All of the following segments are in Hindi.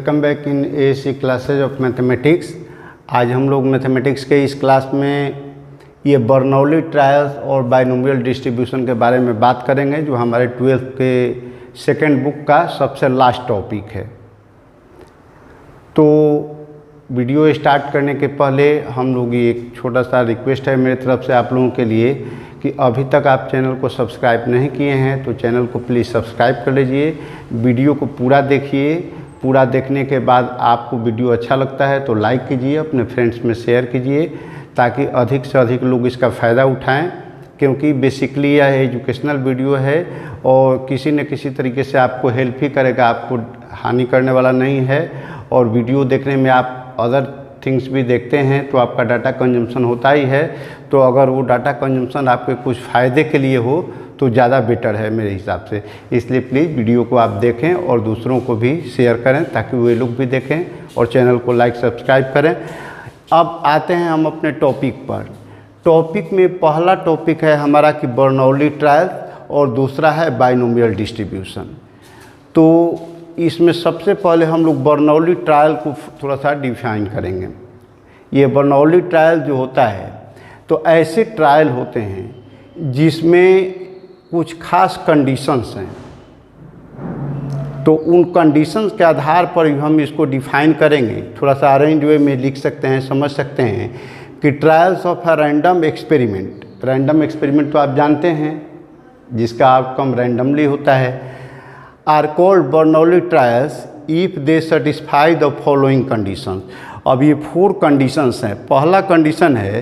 Welcome back in ASC classes of mathematics. आज हम लोग मैथमेटिक्स के इस क्लास में ये बर्नौली ट्रायल्स और बाइनोमियल डिस्ट्रीब्यूशन के बारे में बात करेंगे, जो हमारे 12th के सेकेंड बुक का सबसे लास्ट टॉपिक है। तो वीडियो स्टार्ट करने के पहले हम लोग ये एक छोटा सा रिक्वेस्ट है मेरी तरफ से आप लोगों के लिए कि अभी तक आप चैनल को सब्सक्राइब नहीं किए हैं तो चैनल को प्लीज़ सब्सक्राइब कर लीजिए। वीडियो को पूरा देखिए। पूरा देखने के बाद आपको वीडियो अच्छा लगता है तो लाइक कीजिए, अपने फ्रेंड्स में शेयर कीजिए ताकि अधिक से अधिक लोग इसका फ़ायदा उठाएं, क्योंकि बेसिकली यह एजुकेशनल वीडियो है और किसी न किसी तरीके से आपको हेल्प ही करेगा, आपको हानि करने वाला नहीं है। और वीडियो देखने में आप अदर थिंग्स भी देखते हैं तो आपका डाटा कंजम्पशन होता ही है। तो अगर वो डाटा कंजम्पशन आपके कुछ फ़ायदे के लिए हो तो ज़्यादा बेटर है मेरे हिसाब से। इसलिए प्लीज़ वीडियो को आप देखें और दूसरों को भी शेयर करें ताकि वे लोग भी देखें और चैनल को लाइक सब्सक्राइब करें। अब आते हैं हम अपने टॉपिक पर। टॉपिक में पहला टॉपिक है हमारा कि बर्नौली ट्रायल और दूसरा है बाइनोमियल डिस्ट्रीब्यूशन। तो इसमें सबसे पहले हम लोग बर्नौली ट्रायल को थोड़ा सा डिफाइन करेंगे। ये बर्नौली ट्रायल जो होता है तो ऐसे ट्रायल होते हैं जिसमें कुछ खास कंडीशंस हैं। तो उन कंडीशंस के आधार पर हम इसको डिफाइन करेंगे। थोड़ा सा अरेंज वे में लिख सकते हैं, समझ सकते हैं कि trials of a random experiment. Random experiment तो आप जानते हैं जिसका आउटकम रैंडमली होता है। Are called Bernoulli trials if they satisfy the following conditions. अब ये 4 कंडीशंस हैं। पहला कंडीशन है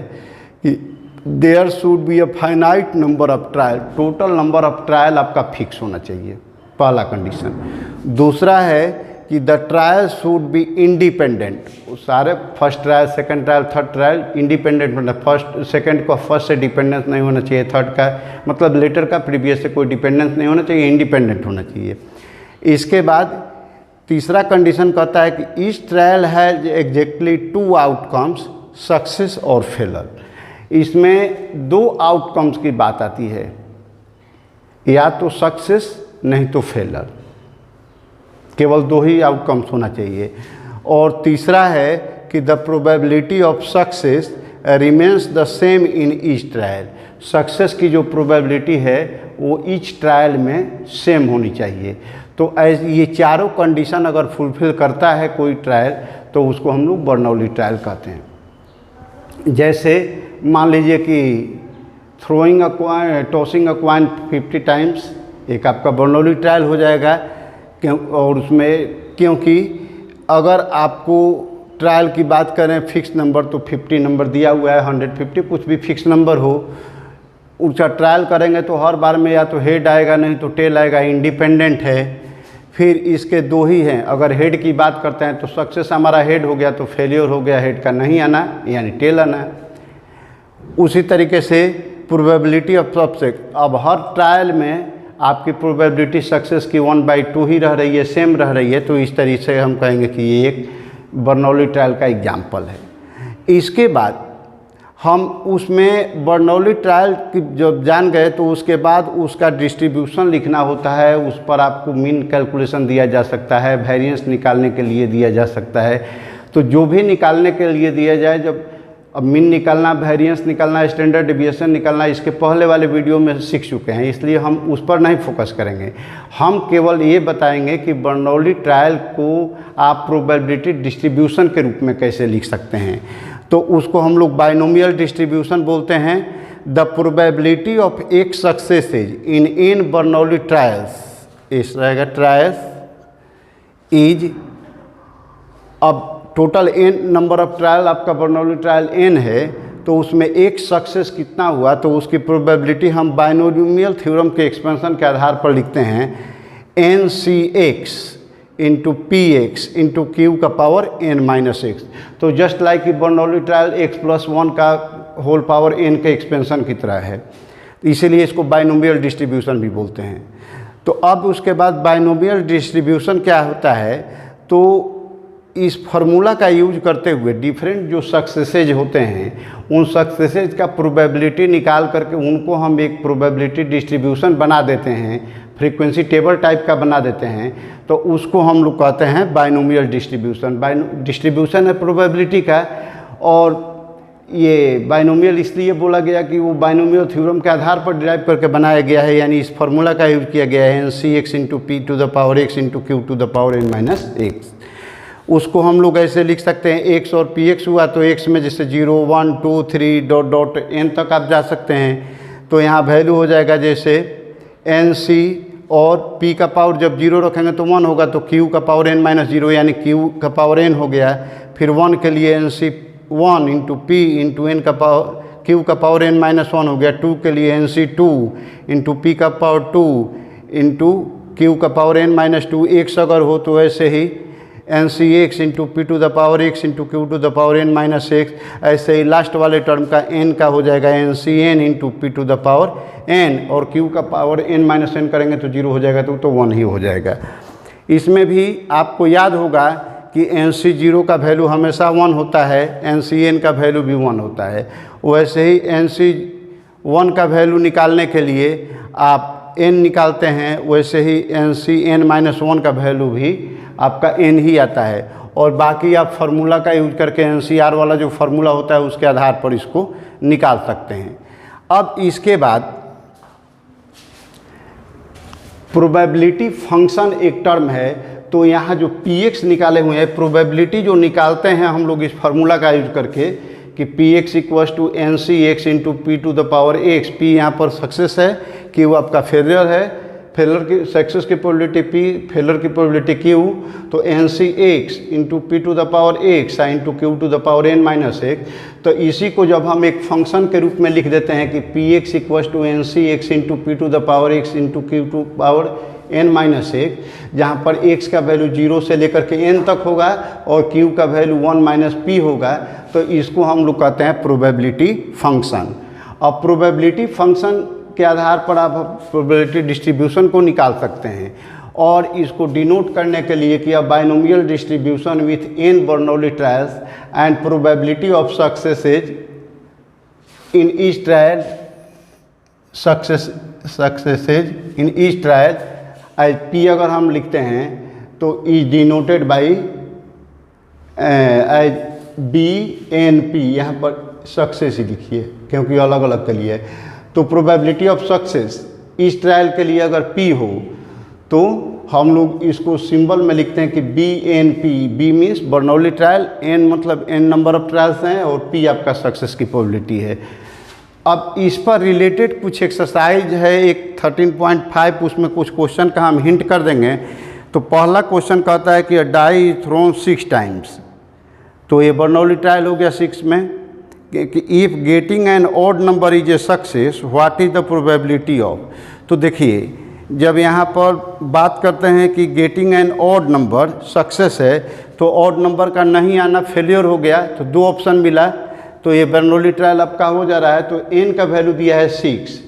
कि there should be a finite number of trial. Total number of trial आपका फिक्स होना चाहिए, पहला कंडीशन। दूसरा है कि the trial should be independent. सारे first trial, second trial, third trial independent होना। फर्स्ट सेकंड का फर्स्ट से डिपेंडेंस नहीं होना चाहिए, थर्ड का मतलब लेटर का प्रीवियस से कोई डिपेंडेंस नहीं होना चाहिए, इंडिपेंडेंट होना चाहिए। इसके बाद तीसरा कंडीशन कहता है कि each trial has exactly 2 outcomes, success और फेलर। इसमें 2 आउटकम्स की बात आती है, या तो सक्सेस नहीं तो फेलर, केवल 2 ही आउटकम्स होना चाहिए। और तीसरा है कि the probability of success remains the same in each trial. Success की जो प्रोबेबिलिटी है वो ईच ट्रायल में सेम होनी चाहिए। तो ये चारों कंडीशन अगर फुलफिल करता है कोई ट्रायल तो उसको हम लोग बर्नौली ट्रायल कहते हैं। जैसे मान लीजिए कि throwing a coin, tossing a coin 50 times एक आपका बर्नौली ट्रायल हो जाएगा। और उसमें क्योंकि अगर आपको ट्रायल की बात करें फिक्स नंबर तो 50 नंबर दिया हुआ है, 150 कुछ भी फिक्स नंबर हो, उसका ट्रायल करेंगे तो हर बार में या तो हेड आएगा नहीं तो टेल आएगा, इंडिपेंडेंट है। फिर इसके 2 ही हैं। अगर हेड की बात करते हैं तो सक्सेस हमारा हेड हो गया तो फेलियर हो गया हेड का नहीं आना, यानी टेल आना। उसी तरीके से प्रोबेबिलिटी ऑफ सक्सेस, अब हर ट्रायल में आपकी प्रोबेबिलिटी सक्सेस की 1/2 ही रह रही है, सेम रह रही है। तो इस तरीके से हम कहेंगे कि ये एक बर्नौली ट्रायल का एग्जाम्पल है। इसके बाद हम उसमें बर्नौली ट्रायल की जब जान गए तो उसके बाद उसका डिस्ट्रीब्यूशन लिखना होता है। उस पर आपको मीन कैलकुलेशन दिया जा सकता है, वेरिएंस निकालने के लिए दिया जा सकता है। तो जो भी निकालने के लिए दिया जाए, जब अब मीन निकालना, वेरिएंस निकालना, स्टैंडर्ड डिविएशन निकालना, इसके पहले वाले वीडियो में सीख चुके हैं, इसलिए हम उस पर नहीं फोकस करेंगे। हम केवल ये बताएंगे कि बर्नौली ट्रायल को आप प्रोबेबिलिटी डिस्ट्रीब्यूशन के रूप में कैसे लिख सकते हैं। तो उसको हम लोग बाइनोमियल डिस्ट्रीब्यूशन बोलते हैं। द प्रोबेबिलिटी ऑफ एक सक्सेसेज इन बर्नौली ट्रायल्स, इस रहेगा ट्रायल्स इज, अब total n number of trial आपका बर्नौली ट्रायल n है तो उसमें एक सक्सेस कितना हुआ तो उसकी प्रोबेबिलिटी हम बाइनोमियल थ्योरम के एक्सपेंशन के आधार पर लिखते हैं NCX into PX into Q का पावर n-x। तो जस्ट लाइक कि बर्नौली ट्रायल x+1 का होल पावर n के एक्सपेंशन की तरह है, इसीलिए इसको बाइनोमियल डिस्ट्रीब्यूशन भी बोलते हैं। तो अब उसके बाद बाइनोमियल डिस्ट्रीब्यूशन क्या होता है, तो इस फार्मूला का यूज करते हुए डिफरेंट जो सक्सेसेज होते हैं उन सक्सेसेज का प्रोबेबिलिटी निकाल करके उनको हम एक प्रोबेबिलिटी डिस्ट्रीब्यूशन बना देते हैं, फ्रीक्वेंसी टेबल टाइप का बना देते हैं, तो उसको हम लोग कहते हैं बाइनोमियल डिस्ट्रीब्यूशन। डिस्ट्रीब्यूशन है प्रोबेबिलिटी का, और ये बाइनोमियल इसलिए बोला गया कि वो बाइनोमियल थ्योरम के आधार पर डिराइव करके बनाया गया है, यानी इस फार्मूला का यूज किया गया है NCx into p to the power x into q to the power n minus x। उसको हम लोग ऐसे लिख सकते हैं, x और px हुआ तो x में जैसे 0 1 2 3 डॉट डॉट n तक आप जा सकते हैं। तो यहाँ वैल्यू हो जाएगा जैसे NC, और p का पावर जब 0 रखेंगे तो 1 होगा, तो q का पावर n माइनस 0 यानी q का पावर n हो गया। फिर 1 के लिए NC 1 into p into n का पावर q का पावर n माइनस 1 हो गया। 2 के लिए NC 2 इंटू पी का पावर 2 इंटू q का पावर n माइनस 2। x अगर हो तो ऐसे ही NCx into p to the power x into q to the power n minus x। ऐसे ही लास्ट वाले टर्म का n का हो जाएगा NCn into p to the power n, और q का पावर n माइनस n करेंगे तो 0 हो जाएगा, तो 1 ही हो जाएगा। इसमें भी आपको याद होगा कि NC0 का वैल्यू हमेशा 1 होता है, NCn का वैल्यू भी 1 होता है। वैसे ही NC1 का वैल्यू निकालने के लिए आप n निकालते हैं, वैसे ही NCn माइनस 1 का वैल्यू भी आपका n ही आता है। और बाकी आप फार्मूला का यूज करके NCR वाला जो फार्मूला होता है उसके आधार पर इसको निकाल सकते हैं। अब इसके बाद प्रोबेबिलिटी फंक्शन एक टर्म है, तो यहाँ जो px निकाले हुए हैं, प्रोबेबिलिटी जो निकालते हैं हम लोग इस फार्मूला का यूज करके कि px equals to NCx into p to the power x। p यहाँ पर सक्सेस है कि वो आपका फेलियर है, फेलियर की सक्सेस की प्रोबेबिलिटी p, फेलियर की प्रोबेबिलिटी q, तो NCx into p to the power x into q to the power n minus x। तो इसी को जब हम एक फंक्शन के रूप में लिख देते हैं कि px equals to NCx into p to the power x into q to power n minus 1, जहाँ पर x का वैल्यू 0 से लेकर के n तक होगा और q का वैल्यू 1 माइनस p होगा, तो इसको हम लोग कहते हैं प्रोबेबिलिटी फंक्शन। अब प्रोबेबिलिटी फंक्शन के आधार पर आप प्रोबेबिलिटी डिस्ट्रीब्यूशन को निकाल सकते हैं, और इसको डिनोट करने के लिए कि binomial distribution with n Bernoulli trials and probability of successes in each trial successes in each trial as p अगर हम लिखते हैं तो is denoted by as BNP। यहाँ पर सक्सेस ही लिखिए क्योंकि अलग अलग के लिए। तो प्रोबेबिलिटी ऑफ सक्सेस इस ट्रायल के लिए अगर p हो तो हम लोग इसको सिंबल में लिखते हैं कि BNP। B means Bernoulli trial, n मतलब n नंबर ऑफ ट्रायल्स हैं, और p आपका सक्सेस की प्रोबेबिलिटी है। अब इस पर रिलेटेड कुछ एक्सरसाइज है एक 13.5, उसमें कुछ क्वेश्चन का हम हिंट कर देंगे। तो पहला क्वेश्चन कहता है कि डाई इज थ्रोन 6 टाइम्स, तो ये बर्नौली ट्रायल हो गया 6 में, कि if getting an odd number is a success what is the probability of. तो देखिए जब यहाँ पर बात करते हैं कि getting an odd number success है, तो ऑड नंबर का नहीं आना फेलियर हो गया, तो 2 ऑप्शन मिला, तो ये बर्नौली ट्रायल आपका हो जा रहा है। तो n का वैल्यू दिया है 6,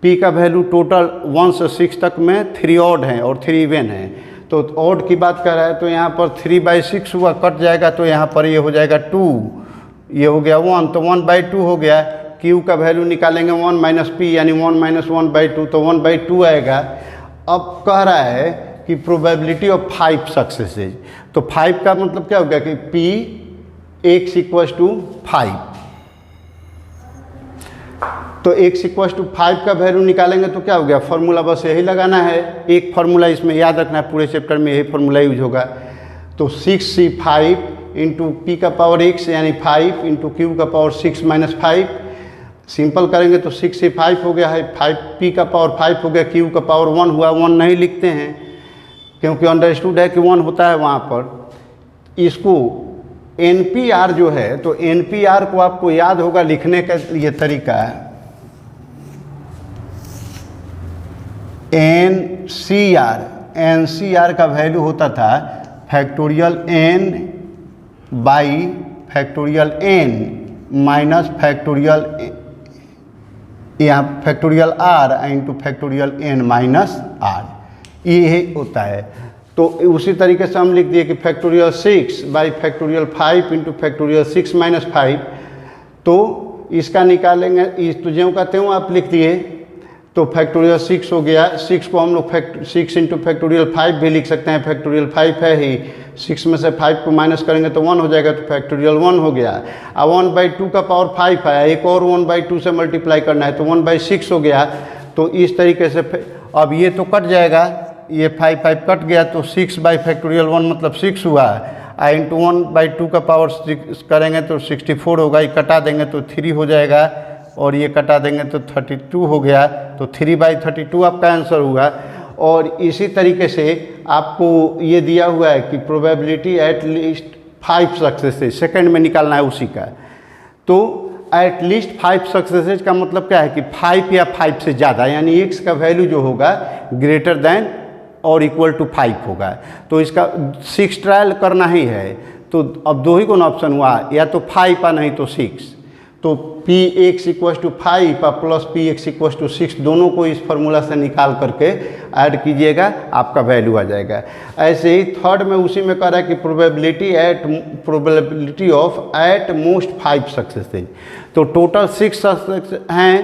p का वैल्यू टोटल 1 से 6 तक में 3 ऑड हैं और 3 इवन हैं, तो ऑड की बात कर रहा है, तो यहाँ पर 3/6 हुआ, कट जाएगा, तो यहाँ पर ये हो जाएगा 2, ये हो गया 1, तो 1/2 हो गया। q का वैल्यू निकालेंगे 1 माइनस p यानी 1 माइनस 1/2, तो 1/2 आएगा। अब कह रहा है कि प्रोबेबिलिटी ऑफ 5 सक्सेसेज, तो 5 का मतलब क्या हो गया कि p x इक्वल्स टू 5, तो x इक्वल्स टू 5 का वैल्यू निकालेंगे तो क्या हो गया, फार्मूला बस यही लगाना है, एक फार्मूला इसमें याद रखना है, पूरे चैप्टर में यही फार्मूला यूज होगा। तो 6c5 इंटू पी का पावर x यानी 5 इंटू क्यू का पावर 6 माइनस 5, सिंपल करेंगे तो 6c5 हो गया है, 5p का पावर 5 हो गया, क्यू का पावर 1 हुआ, 1 नहीं लिखते हैं क्योंकि अंडरस्टूड है कि 1 होता है वहाँ पर। इसको NPR जो है, तो NPR को आपको याद होगा लिखने का ये तरीका है, NCR का वैल्यू होता था factorial n by factorial n minus factorial यहाँ factorial r into factorial n minus r, ये होता है। तो उसी तरीके से हम लिख दिए कि factorial 6 by factorial 5 into factorial 6 minus 5। तो इसका निकालेंगे, इस तो ज्यों का त्यों आप लिख दिए, तो फैक्टोरियल 6 हो गया। 6 को हम लोग 6 इंटू फैक्टोरियल 5 भी लिख सकते हैं, फैक्टोरियल 5 है ही, 6 में से 5 को माइनस करेंगे तो 1 हो जाएगा, तो फैक्टोरियल 1 हो गया। अब 1/2 का पावर 5 आया, एक और 1/2 से मल्टीप्लाई करना है तो 1/6 हो गया। तो इस तरीके से अब ये तो कट जाएगा, ये 5 कट गया, तो 6 बाई फैक्टोरियल 1 मतलब 6 हुआ, इंटू 1/2 का पावर 6 करेंगे तो 64 होगा, ये कटा देंगे तो 3 हो जाएगा, और ये कटा देंगे तो 32 हो गया, तो 3/32 आपका आंसर हुआ। और इसी तरीके से आपको ये दिया हुआ है कि प्रोबेबिलिटी एट लीस्ट 5 सक्सेसेज सेकेंड में निकालना है उसी का। तो एट लीस्ट 5 सक्सेसेज का मतलब क्या है कि 5 या 5 से ज़्यादा, यानी x का वैल्यू जो होगा ग्रेटर देन और इक्वल टू 5 होगा। तो इसका 6 ट्रायल करना ही है, तो अब दो ही कौन ऑप्शन हुआ, या तो 5 या नहीं तो 6। तो px = 5 प्लस px = 6 दोनों को इस फार्मूला से निकाल करके ऐड कीजिएगा, आपका वैल्यू आ जाएगा। ऐसे ही थर्ड में उसी में कह रहा है कि प्रोबेबिलिटी ऑफ एट मोस्ट 5 सक्सेसेज। तो टोटल 6 सक्सेस हैं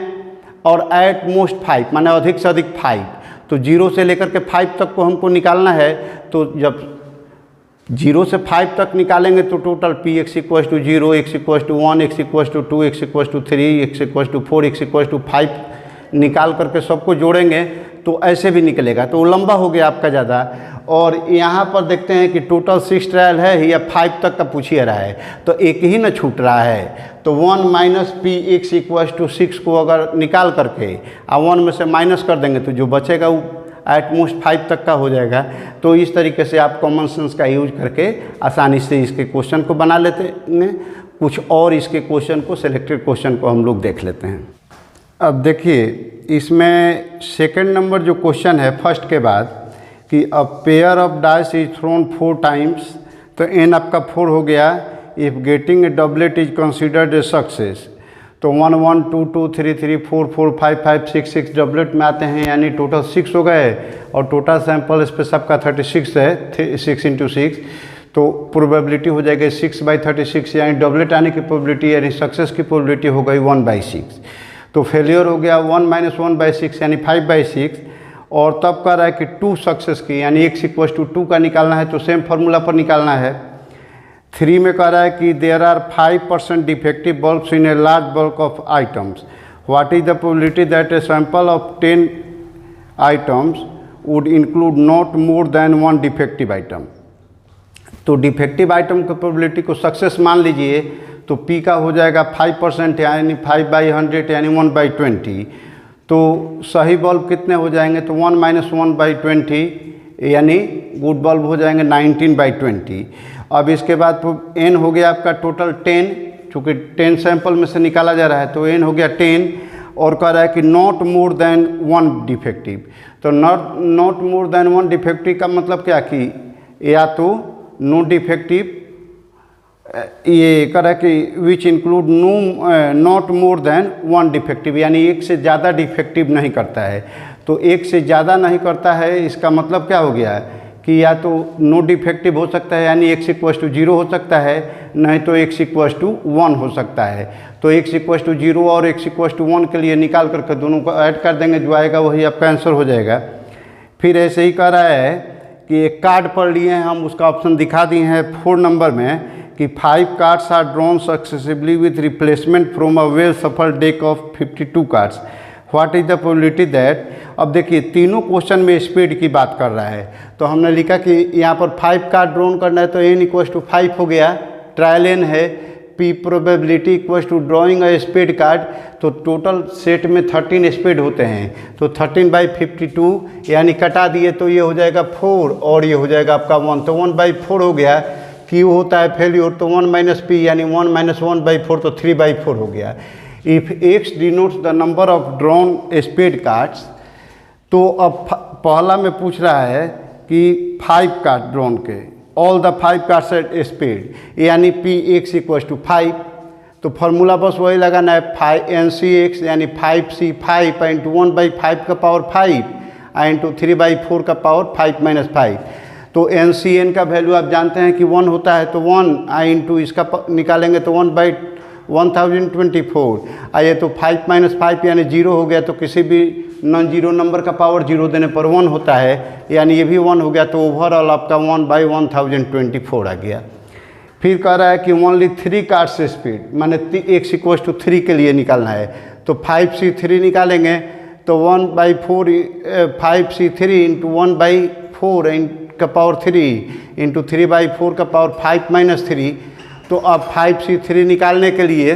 और एट मोस्ट 5 माने अधिक से अधिक 5। तो 0 से लेकर के 5 तक को हमको निकालना है। तो जब 0 से 5 तक निकालेंगे तो total px = 0, x = 1, x = 2, x = 3, x = 4, x = 5 निकाल करके सबको जोड़ेंगे तो ऐसे भी निकलेगा, तो वो लंबा हो गया आपका ज़्यादा। और यहाँ पर देखते हैं कि टोटल 6 ट्रायल है या 5 तक का पूछिए रहा है, तो एक ही ना छूट रहा है। तो 1 माइनस px = 6 को अगर निकाल करके 1 में से माइनस कर देंगे तो जो बचेगा वो एट मोस्ट 5 तक का हो जाएगा। तो इस तरीके से आप कॉमन सेंस का यूज करके आसानी से इसके क्वेश्चन को बना लेते हैं। कुछ और इसके क्वेश्चन को, सिलेक्टेड क्वेश्चन को हम लोग देख लेते हैं। अब देखिए इसमें सेकंड नंबर जो क्वेश्चन है फर्स्ट के बाद कि a pair of dice is throne 4 times, तो एन आपका 4 हो गया। If getting a doublet is considered a success, तो 1 1 2 2 3 3 4 4 5 5 6 6 डबलेट में आते हैं, यानी टोटल 6 हो गए। और टोटल सैंपल स्पेस आपका 36 है, 6 × 6, तो प्रोबेबिलिटी हो जाएगी 6/36, यानी डबलेट आने की प्रोबेबिलिटी यानी सक्सेस की प्रोबेबिलिटी हो गई 1/6। तो फेलियर हो गया 1 - 1/6 यानी 5/6। और तब कह रहा है कि 2 सक्सेस की, यानी x = 2 का निकालना है, तो सेम फार्मूला पर निकालना है। 3 में कह रहा है कि there are 5% defective bulbs in a large bulk of items, what is the probability that a sample of 10 items would include not more than 1 defective item. तो डिफेक्टिव आइटम की प्रोबेबिलिटी को सक्सेस मान लीजिए, तो P का हो जाएगा 5%, यानी 5/100 यानी 1/20। तो सही बल्ब कितने हो जाएंगे, तो 1 - 1/20 यानी गुड बल्ब हो जाएंगे 19/20। अब इसके बाद n हो गया आपका टोटल 10, चूँकि 10 सैंपल में से निकाला जा रहा है तो n हो गया 10। और कह रहा है कि नॉट मोर देन 1 डिफेक्टिव। तो नॉट मोर देन 1 डिफेक्टिव का मतलब क्या कि या तो नो डिफेक्टिव, ये कह रहा है कि which include not more than 1 defective, यानी एक से ज़्यादा डिफेक्टिव नहीं करता है। तो एक से ज़्यादा नहीं करता है, इसका मतलब क्या हो गया कि या तो नो डिफेक्टिव हो सकता है, यानी x = 0 हो सकता है, नहीं तो x = 1 हो सकता है। तो x = 0 और x = 1 के लिए निकाल करके दोनों को ऐड कर देंगे, जो आएगा वही आपका आंसर हो जाएगा। फिर ऐसे ही कह रहा है कि एक कार्ड पढ़ लिए हैं हम, उसका ऑप्शन दिखा दिए हैं 4 नंबर में कि 5 cards are drawn successively with replacement from a well shuffled deck of 52 cards, what is the probability that. अब देखिए तीनों क्वेश्चन में स्पीड की बात कर रहा है, तो हमने लिखा कि यहाँ पर 5 कार्ड ड्रॉन करना है, तो n = 5 हो गया, ट्रायल n है। P probability = drawing a speed card, तो टोटल सेट में 13 स्पीड होते हैं, तो 13/52 यानी कटा दिए तो ये हो जाएगा 4 और ये हो जाएगा आपका 1, तो 1/4 हो गया। Q होता है फेल्योर, तो 1 - P यानी 1 - 1/4, तो 3/4 हो गया। If x denotes the number of drawn spade cards, तो अब पहला में पूछ रहा है कि 5 कार्ड ड्रॉन के, all the 5 cards at spade, यानी px = 5। तो फार्मूला बस वही लगाना है, 5nc(x) यानी 5c 5 × 1/5 का पावर 5 इंटू 3/4 का पावर 5 - 5। तो एन सी एन का वैल्यू आप जानते हैं कि 1 होता है, तो 1 आई इंटू इसका निकालेंगे तो 1/1024। आइए तो 5 - 5 यानी 0 हो गया, तो किसी भी नॉन जीरो नंबर का पावर 0 देने पर 1 होता है, यानी ये भी 1 हो गया, तो ओवरऑल आपका 1/1024 आ गया। फिर कह रहा है कि ओनली 3 कार्ड्स स्पीड, माने x = 3 के लिए निकालना है, तो 5c3 निकालेंगे तो 1/4 5c3 इंटू 1/4 का पावर 3 इंटू 3/4 का पावर 5 - 3। तो अब 5c3 निकालने के लिए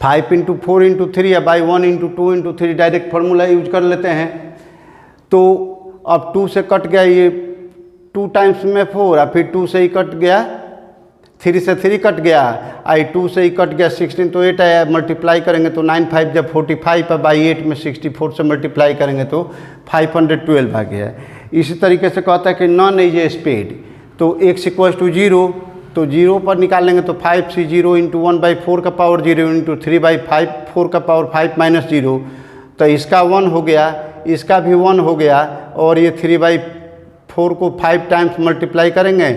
5 × 4 × 3 या बाई 1 × 2 × 3 डायरेक्ट फार्मूला यूज कर लेते हैं। तो अब 2 से कट गया, ये 2 टाइम्स में 4, और फिर 2 से ही कट गया, 3 से 3 कट गया, आई 2 से ही कट गया 16, तो 8 आया, मल्टीप्लाई करेंगे तो 9 5 जब 45 है, बाई 8 में 64 से मल्टीप्लाई करेंगे तो 512 आ गया। इसी तरीके से कहता है कि नॉन इज ए स्पीड, तो x = 0, तो 0 पर निकालेंगे तो 5c0 इंटू 1/4 का पावर 0 इंटू 3/4 का पावर 5 - 0, तो इसका 1 हो गया, इसका भी 1 हो गया, और ये 3/4 को 5 टाइम्स मल्टीप्लाई करेंगे,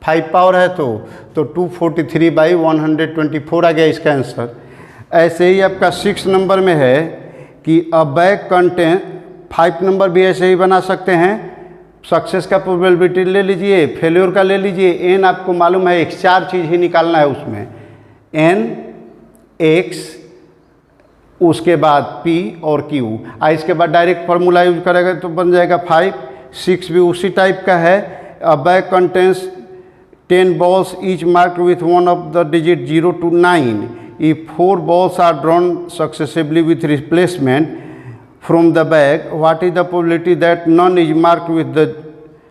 5 पावर है तो 243/124 आ गया इसका आंसर। ऐसे ही आपका 6 नंबर में है कि अ बैग कंटेन, 5 नंबर भी ऐसे ही बना सकते हैं। सक्सेस का प्रोबेबिलिटी ले लीजिए, फेल्योर का ले लीजिए, एन आपको मालूम है, एक 4 चीज़ ही निकालना है उसमें, एन, एक्स, उसके बाद पी और क्यू। इसके बाद डायरेक्ट फार्मूला यूज करेगा तो बन जाएगा 5। 6 भी उसी टाइप का है। अ bag contains 10 balls each marked with one of the digit 0 to 9. If 4 balls are drawn successively with replacement from the bag, what is the probability that none is marked with the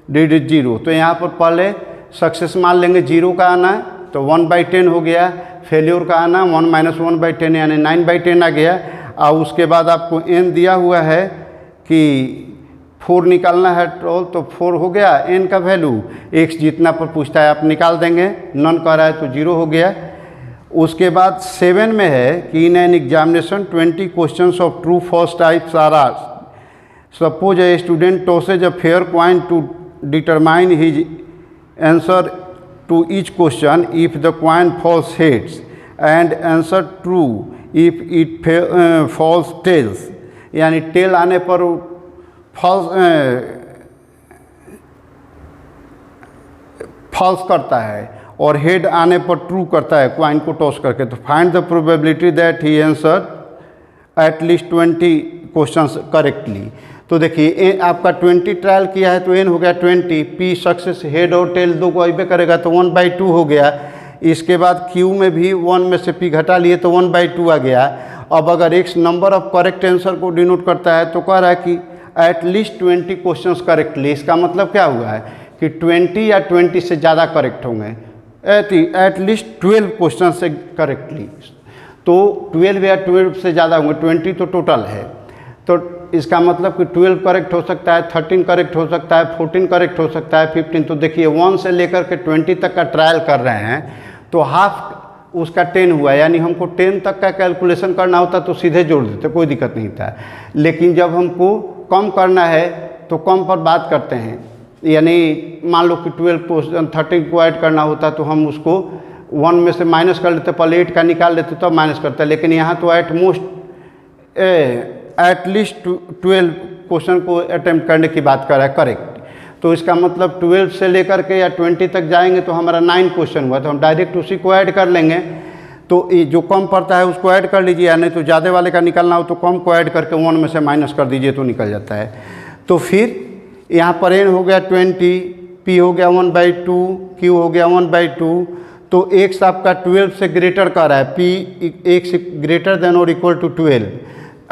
digit 0? तो यहाँ पर पहले सक्सेस मान लेंगे 0 का आना, तो 1/10 हो गया, फेल्योर का आना 1 - 1/10 यानी 9/10 आ गया। और उसके बाद आपको n दिया हुआ है कि 4 निकालना है तो 4 हो गया n का वैल्यू, x जितना पर पूछता है आप निकाल देंगे, नन कह रहा है तो 0 हो गया। उसके बाद 7 में है कि in an examination 20 questions of true false types are asked. Suppose a student tosses a fair coin to determine his answer to each question if the coin falls heads and answer true if it falls tails, यानी टेल आने पर फॉल्स करता है और हेड आने पर ट्रू करता है क्वाइन को टॉस करके। तो find the probability that he answer at least 20 questions correctly. तो देखिए आपका 20 ट्रायल किया है तो एन हो गया 20, पी सक्सेस, हेड और टेल दो को अबे करेगा तो 1/2 हो गया। इसके बाद क्यू में भी 1 में से पी घटा लिए तो 1/2 आ गया। अब अगर x number of correct answer को डिनोट करता है तो कह रहा है कि एट लीस्ट 20 क्वेश्चंस करेक्टली। इसका मतलब क्या हुआ है कि 20 या 20 से ज़्यादा करेक्ट होंगे, एट लीस्ट 12 क्वेश्चन से करेक्टली, तो 12 या 12 से ज़्यादा होंगे, 20 तो टोटल है। तो इसका मतलब कि 12 करेक्ट हो सकता है, 13 करेक्ट हो सकता है, 14 करेक्ट हो सकता है, 15। तो देखिए 1 से लेकर के 20 तक का ट्रायल कर रहे हैं तो हाफ उसका 10 हुआ, यानी हमको 10 तक का कैलकुलेशन करना होता तो सीधे जोड़ देते, कोई दिक्कत नहीं था। लेकिन जब हमको कम करना है तो कम पर बात करते हैं, यानी मान लो कि 12 क्वेश्चन 13 को ऐड करना होता तो हम उसको 1 में से माइनस कर लेते, पहले 8 का निकाल लेते तब माइनस करते। लेकिन यहाँ तो at most at least 12 question को अटेम्प्ट करने की बात कर रहा है करेक्ट। तो इसका मतलब 12 से लेकर के या 20 तक जाएंगे तो हमारा 9 क्वेश्चन हुआ, तो हम डायरेक्ट उसी को ऐड कर लेंगे। तो ये जो कम पड़ता है उसको ऐड कर लीजिए, या नहीं तो ज़्यादा वाले का निकालना हो तो कम को ऐड करके 1 में से माइनस कर दीजिए तो निकल जाता है। तो फिर यहाँ पर एन हो गया 20, पी हो गया 1/2, क्यू हो गया 1/2। तो एक्स आपका 12 से ग्रेटर कर रहा है, पी एक्स ग्रेटर देन और इक्वल टू 12।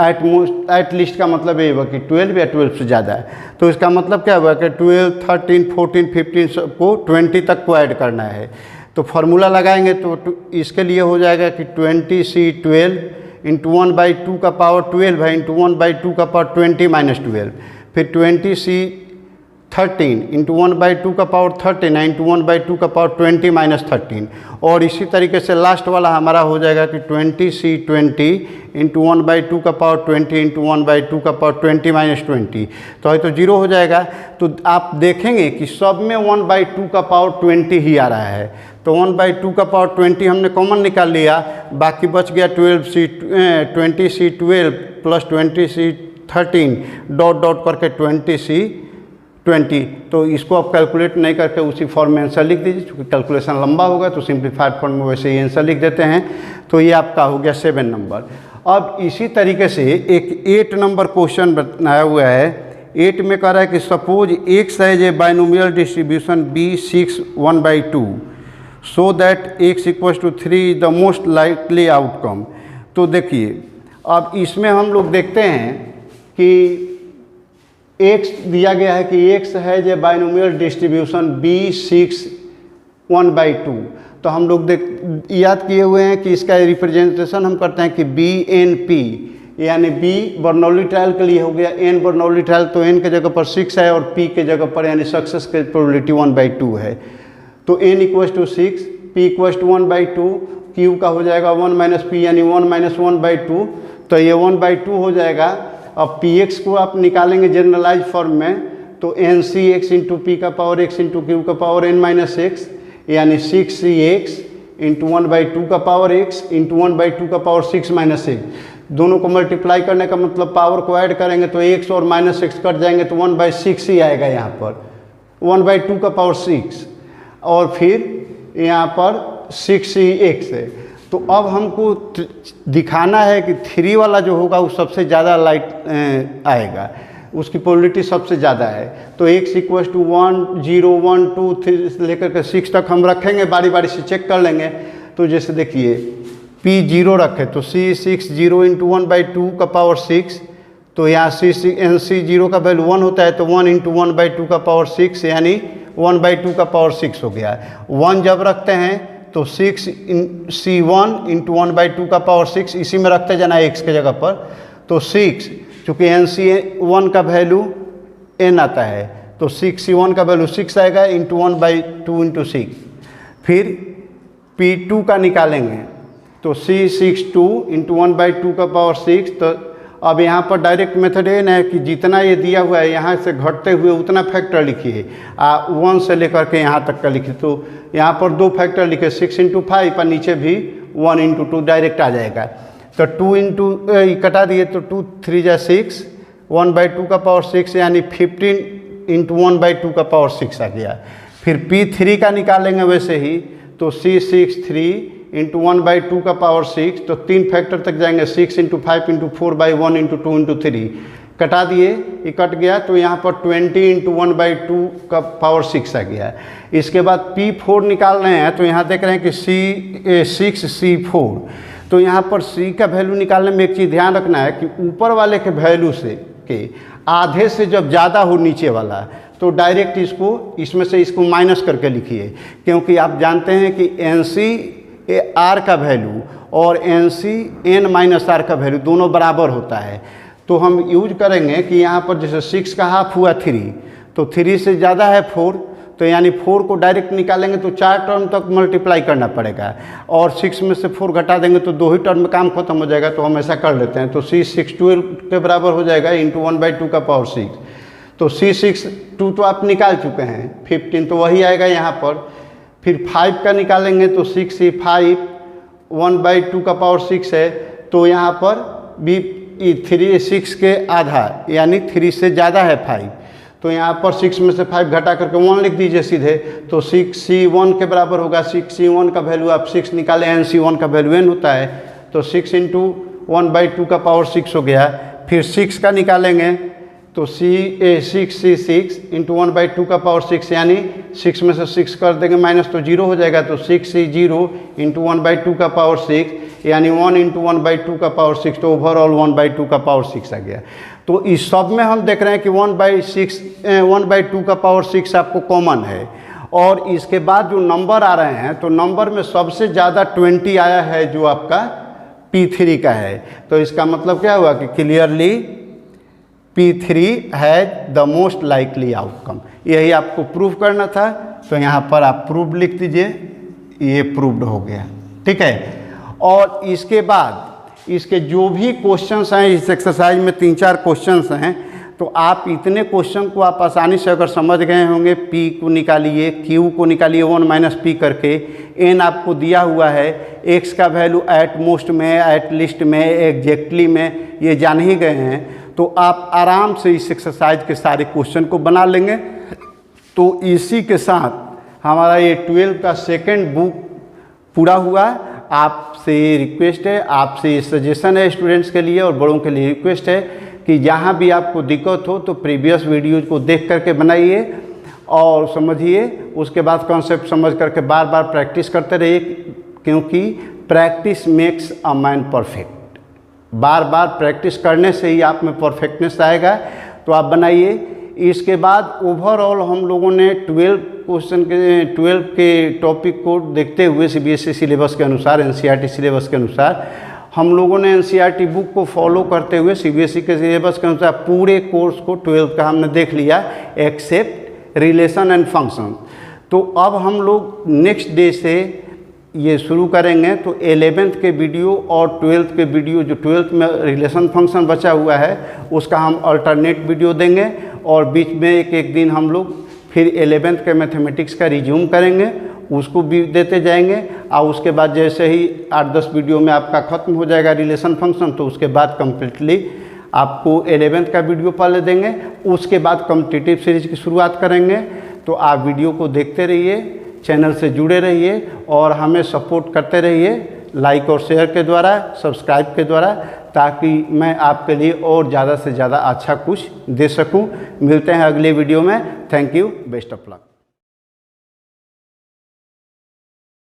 एट लीस्ट का मतलब ये हुआ कि 12 या 12 से ज़्यादा है। तो इसका मतलब क्या हुआ कि 12, 13, 14, 15 को 20 तक को ऐड करना है। तो फार्मूला लगाएंगे तो इसके लिए हो जाएगा कि 20c12 इंटू 1/2 का पावर 12 है इंटू 1/2 का पावर 20 - 12, फिर 20c 13 इंटू 1/2 का पावर 13 इंटू 1/2 का पावर 20 माइनस 13। और इसी तरीके से लास्ट वाला हमारा हो जाएगा कि 20c20 इंटू 1/2 का पावर 20 इंटू 1/2 का पावर 20 माइनस 20। तो ये तो 0 हो जाएगा। तो आप देखेंगे कि सब में 1/2 का पावर 20 ही आ रहा है। तो 1/2 का पावर 20 हमने कॉमन निकाल लिया, बाकी बच गया 20c12 plus 20c13 dot dot करके 20c20। तो इसको आप कैलकुलेट नहीं करके उसी फॉर्म में आंसर लिख दीजिए, क्योंकि कैलकुलेशन लंबा होगा तो सिंप्लीफाइड फॉर्म में वैसे ही आंसर लिख देते हैं। तो ये आपका हो गया 7 नंबर। अब इसी तरीके से एक 8 नंबर क्वेश्चन बनाया हुआ है। 8 में कह रहा है कि सपोज x है binomial distribution B6 1/2 so that x equals to 3 is the most likely outcome. तो देखिए अब इसमें हम लोग देखते हैं कि x दिया गया है कि x है जो बाइनोमियल डिस्ट्रीब्यूशन B6 1/2। तो हम लोग याद किए हुए हैं कि इसका रिप्रेजेंटेशन हम करते हैं कि BNP, यानी B बर्नौली ट्रायल के लिए हो गया, N बर्नौली ट्रायल तो N के जगह पर 6 है और P के जगह पर यानी सक्सेस की प्रोबेबिलिटी 1/2 है। तो N equals to 6, P equals to 1/2, Q का हो जाएगा 1 माइनस P यानी 1 माइनस 1/2। तो ये 1/2 हो जाएगा। अब Px को आप निकालेंगे जनरलाइज फॉर्म में, तो NCx इंटू P का पावर x इंटू Q का पावर n माइनस x, यानी 6Cx इंटू 1/2 का पावर x इंटू 1/2 का पावर 6 माइनस x। दोनों को मल्टीप्लाई करने का मतलब पावर को ऐड करेंगे तो x और माइनस x कट जाएंगे तो 1/6 ही आएगा यहाँ पर, 1/2 का पावर 6 और फिर यहाँ पर 6Cx है। तो अब हमको दिखाना है कि 3 वाला जो होगा वो सबसे ज़्यादा लाइट आएगा, उसकी प्रोबेबिलिटी सबसे ज़्यादा है। तो x इक्वल्स टू 1 0 1 2 3 से लेकर के 6 तक हम रखेंगे, बारी बारी से चेक कर लेंगे। तो जैसे देखिए P 0 रखे तो C6 0 इंटू 1/2 का पावर 6, तो यहाँ NC 0 का वैल्यू 1 होता है तो 1 इंटू 1/2 का पावर 6 यानी 1/2 का पावर 6 हो गया। 1 जब रखते हैं तो 6 C1 इंटू 1/2 का पावर 6 इसी में रखते जाना है x के जगह पर। तो 6 चूँकि NC1 का वैल्यू n आता है तो 6C1 का वैल्यू 6 आएगा इंटू 1/2 इंटू 6। फिर P2 का निकालेंगे तो C62 इंटू 1/2 का पावर 6। तो अब यहाँ पर डायरेक्ट मेथड ये है कि जितना ये दिया हुआ है यहाँ से घटते हुए उतना फैक्टर लिखिए, 1 से लेकर के यहाँ तक का लिखिए। तो यहाँ पर 2 फैक्टर लिखे 6 इंटू 5 और नीचे भी 1 इंटू 2 डायरेक्ट आ जाएगा। तो 2 इंटू कटा दिए तो 2 3 जा 6, 1/2 का पावर 6 यानी 15 इंटू 1/2 का पावर 6 आ गया। फिर P3 का निकालेंगे वैसे ही, तो C63 इंटू 1/2 का पावर 6, तो 3 फैक्टर तक जाएंगे 6 इंटू 5 इंटू 4/1 इंटू 2 इंटू 3 कटा दिए, ये कट गया। तो यहाँ पर 20 इंटू 1/2 का पावर 6 आ गया। इसके बाद P4 निकाल रहे हैं तो यहाँ देख रहे हैं कि 6C4। तो यहाँ पर C का वैल्यू निकालने में एक चीज़ ध्यान रखना है कि ऊपर वाले के वैल्यू से के आधे से जब ज़्यादा हो नीचे वाला तो डायरेक्ट इसमें से इसको माइनस करके लिखिए, क्योंकि आप जानते हैं कि NC R का वैल्यू और NC N माइनस R का वैल्यू दोनों बराबर होता है। तो हम यूज करेंगे कि यहाँ पर जैसे 6 का हाफ हुआ 3, तो 3 से ज़्यादा है 4, तो यानी 4 को डायरेक्ट निकालेंगे तो 4 टर्म तक मल्टीप्लाई करना पड़ेगा, और 6 में से 4 घटा देंगे तो 2 ही टर्म में काम खत्म हो जाएगा। तो हम ऐसा कर लेते हैं। तो C612 के बराबर हो जाएगा इंटू 1/2 का पावर 6। तो C62 तो आप निकाल चुके हैं, 15 तो वही आएगा यहाँ पर। फिर 5 का निकालेंगे तो 6C5 1/2 का पावर 6 है, तो यहाँ पर भी 6 के आधा यानी 3 से ज़्यादा है 5, तो यहाँ पर 6 में से 5 घटा करके 1 लिख दीजिए सीधे। तो 6C1 के बराबर होगा। 6C1 का वैल्यू आप 6 निकालें, NC1 का वैल्यू n होता है, तो 6 इंटू 1/2 का पावर 6 हो गया। फिर 6 का निकालेंगे तो 6C6 इंटू 1/2 का पावर 6 यानी 6 में से 6 कर देंगे माइनस तो 0 हो जाएगा। तो 6C0 इंटू 1/2 का पावर 6 यानी 1 इंटू 1/2 का पावर 6, तो ओवरऑल 1/2 का पावर 6 आ गया। तो इस सब में हम देख रहे हैं कि 1/2 का पावर 6 आपको कॉमन है। और इसके बाद जो नंबर आ रहे हैं तो नंबर में सबसे ज़्यादा 20 आया है जो आपका P3 का है। तो इसका मतलब क्या हुआ कि clearly P3 has the most likely outcome. यही आपको प्रूव करना था, तो यहाँ पर आप प्रूव लिख दीजिए, ये प्रूव्ड हो गया। ठीक है, और इसके बाद इसके जो भी क्वेश्चंस हैं, इस एक्सरसाइज में 3-4 क्वेश्चंस हैं, तो आप इतने क्वेश्चन को आप आसानी से अगर समझ गए होंगे, P को निकालिए, Q को निकालिए 1 - P करके, N आपको दिया हुआ है, X का वैल्यू एट मोस्ट में, एट लिस्ट में, एग्जैक्टली में, ये जान ही गए हैं, तो आप आराम से इस एक्सरसाइज के सारे क्वेश्चन को बना लेंगे। तो इसी के साथ हमारा ये 12th का सेकेंड बुक पूरा हुआ। आपसे रिक्वेस्ट है, आपसे सजेशन है स्टूडेंट्स के लिए और बड़ों के लिए रिक्वेस्ट है कि जहाँ भी आपको दिक्कत हो तो प्रीवियस वीडियोज़ को देख करके बनाइए और समझिए, उसके बाद कॉन्सेप्ट समझ करके बार बार प्रैक्टिस करते रहिए, क्योंकि practice makes a man perfect. Bar bar practice करने से ही आप में परफेक्टनेस आएगा। तो आप बनाइए। इसके बाद ओवरऑल हम लोगों ने 12 के टॉपिक को देखते हुए CBSE सिलेबस के अनुसार, NCERT सिलेबस के अनुसार, हम लोगों ने NCERT बुक को फॉलो करते हुए CBSE के सिलेबस के अनुसार पूरे कोर्स को 12th का हमने देख लिया, एक्सेप्ट रिलेशन एंड फंक्शन। तो अब हम लोग नेक्स्ट डे से ये शुरू करेंगे। तो 11th के वीडियो और 12th के वीडियो, जो 12th में रिलेशन फंक्शन बचा हुआ है, उसका हम अल्टरनेट वीडियो देंगे और बीच में एक दिन हम लोग फिर 11th के मैथमेटिक्स का रिज्यूम करेंगे, उसको भी देते जाएंगे। और उसके बाद जैसे ही 8-10 वीडियो में आपका ख़त्म हो जाएगा रिलेशन फंक्शन, तो उसके बाद कम्प्लीटली आपको 11th का वीडियो पहले देंगे, उसके बाद कॉम्पिटिटिव सीरीज की शुरुआत करेंगे। तो आप वीडियो को देखते रहिए, चैनल से जुड़े रहिए और हमें सपोर्ट करते रहिए लाइक और शेयर के द्वारा, सब्सक्राइब के द्वारा, ताकि मैं आपके लिए और ज़्यादा से ज़्यादा अच्छा कुछ दे सकूं। मिलते हैं अगले वीडियो में। Thank you, best of luck.